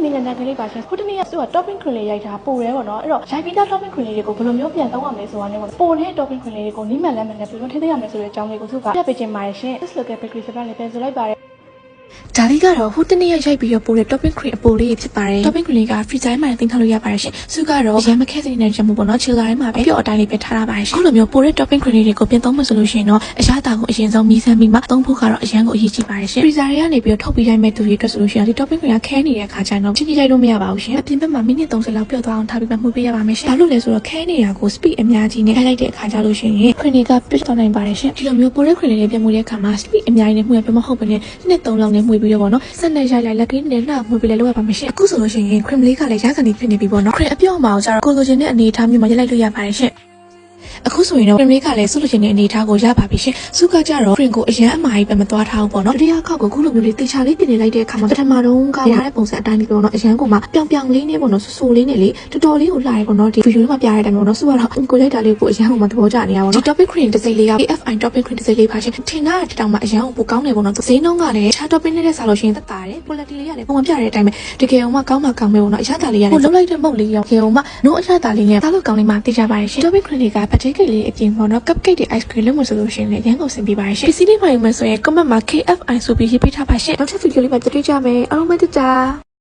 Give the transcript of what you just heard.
မင်းနဲ့ကလေးပါရှင်ခုတနေ့ကသူက topping cream လေးရိုက်တာပိုတယ်ပေါ့နော်အဲ့တော့ရိုက်ပြီးသား topping cream လေးတွေကိုဘယ်လိုမျိုးပြန်သုံးရမလဲဆိုတာနဲ့ပေါ့ပိုတဲ့ topping cream လေးတွေကိုနိမ့်မှန်လမ်းမှန်နဲ့ဘယ်လိုထိသိရမလဲဆိုတဲ့အကြောင်းလေးကိုသူကပြပေးခြင်းပါတယ်ရှင် This local bakery စပတ်လေးပြန်ဆိုလိုက်ပါတယ်ဒါလေးကတော့ဟိုတနေ့ရိုက်ပြီးတော့ပို့တဲ့ topping cream အပိုလေးဖြစ်ပါတယ် topping cream လေးက free time မှာတင်ထားလို့ရပါတယ်ရှင်စုကတော့ရမ်းမခဲစနေတဲ့ချက်မှုပေါ့နော် chill တိုင်းမှာပဲပြော့အတိုင်းလေးပဲထားရပါတယ်ရှင်အခုလိုမျိုးပို့တဲ့ topping cream လေးတွေကိုပြန်သုံးမှဆိုလို့ရှိရင်တော့အရာတာကိုအရင်ဆုံးမီးစမ်းပြီးမှသုံးဖို့ကတော့အရန်ကိုအရေးကြီးပါတယ်ရှင် freezer တွေကနေပြီးတော့ထုတ်ပြီးရိုက်မဲ့သူတွေအတွက်ဆိုလို့ရှိရင်ဒီ topping cream ကခဲနေတဲ့အခါကျတော့ချင်းချင်းရိုက်လို့မရပါဘူးရှင်အပြင်ဘက်မှာမိနစ်30လောက်ပြော့သွားအောင်ထားပြီးမှမှုပေးရပါမယ်ရှင်ဘာလို့လဲဆိုတော့ခဲနေတာကို speed အများကြီးနဲ့ရိုက်တဲ့အခါကျလို့ရှိရင် cream တွေကပြတ်သွားနိုင်ပါတယ်ရှင်ဒီလိုမျိုးပို့တဲ့ cream လေးပြန်မှုတဲ့အခါမှာ speed အများကြီးနဲ့မှုရပြမဟုတ်ဘဲနဲ့နှစ်3လောက်နဲ့မှုပြီးတော့ပေါ့နော်ဆက်နဲ့ရိုက်လိုက်လက်ကလေးနဲ့နှာမှုပြီးလဲလောက်ရပါမယ်ရှင်အခုဆိုလို့ရှိရင် cream လေးကလည်းရကန်နေဖြစ်နေပြီပေါ့နော် cream အပြော့မှာကိုကျတော့ကိုလိုချင်တဲ့အနေအထားမျိုးမှာရိုက်လိုက်လို့ရပါတယ်ရှင်အခုဆိုရင်တော့ cream လေးကလည်းဆုလို့ချင်တဲ့အနေအထားကိုရပါပြီရှင်စုကကြတော့ cream ကိုအရန်အမားကြီးပဲမသွားထားဘူးပေါ့နော်တတိယခေါက်ကိုခုလိုမျိုးလေးတေချာလေးပြင်နေလိုက်တဲ့အခါမှာပထမတော့ကရတဲ့ပုံစံအတိုင်းလေးပေါ့နော်အရန်ကိုမှပြောင်ပြောင်လေးနဲ့ပေါ့နော်ဆူဆူလေးနဲ့လေတော်တော်လေးကိုလှရဲပေါ့နော်ဒီဗီဒီယိုလေးမှာပြရတဲ့အတိုင်းပေါ့နော်စုကတော့ကိုလိုက်တာလေးကိုအရန်ကိုမှသဘောကျနေရပါတော့ဒီ topic cream တစ်စိတ်လေးက AFI topic cream တစ်စိတ်လေးပါရှင်ထင်တာတတောင်မှအရန်ကိုပိုကောင်းနေပေါ့နော်ဈေးနှုန်းကလည်းခြား topic နဲ့ဆက်လို့ရှိရင်သက်သာတယ် quality လေးကလည်းပုံမှန်ပြရတဲ့အတိုင်းပဲတကယ်အောင်မှကောင်းမှကောင်းမယ်ပေါ့နော်အရသာလေးရတယ်ကိုလုံးလိုက်တဲ့မုတ်လေးရောခေအောင်မှနိုးအရသာလေးနဲ့သားလို့ကောင်းလေးမှသိကြပါရဲ့ရှင် topic cream တွေက particular လေးအပြင်ပေါ့နော် cupcake တွေ ice cream လို့မဆိုလို့ရှိရင်လည်းရန်ကုန်ဆင်ပြပါရဲ့ရှင်ပစ္စည်းလေးမှယူမယ်ဆိုရင် comment မှာ KFI ဆိုပြီးရေးပေးထားပါရှင်နောက်ထပ်ဗီဒီယိုလေးမှာတွေ့ကြမယ်အားလုံးပဲကြကြ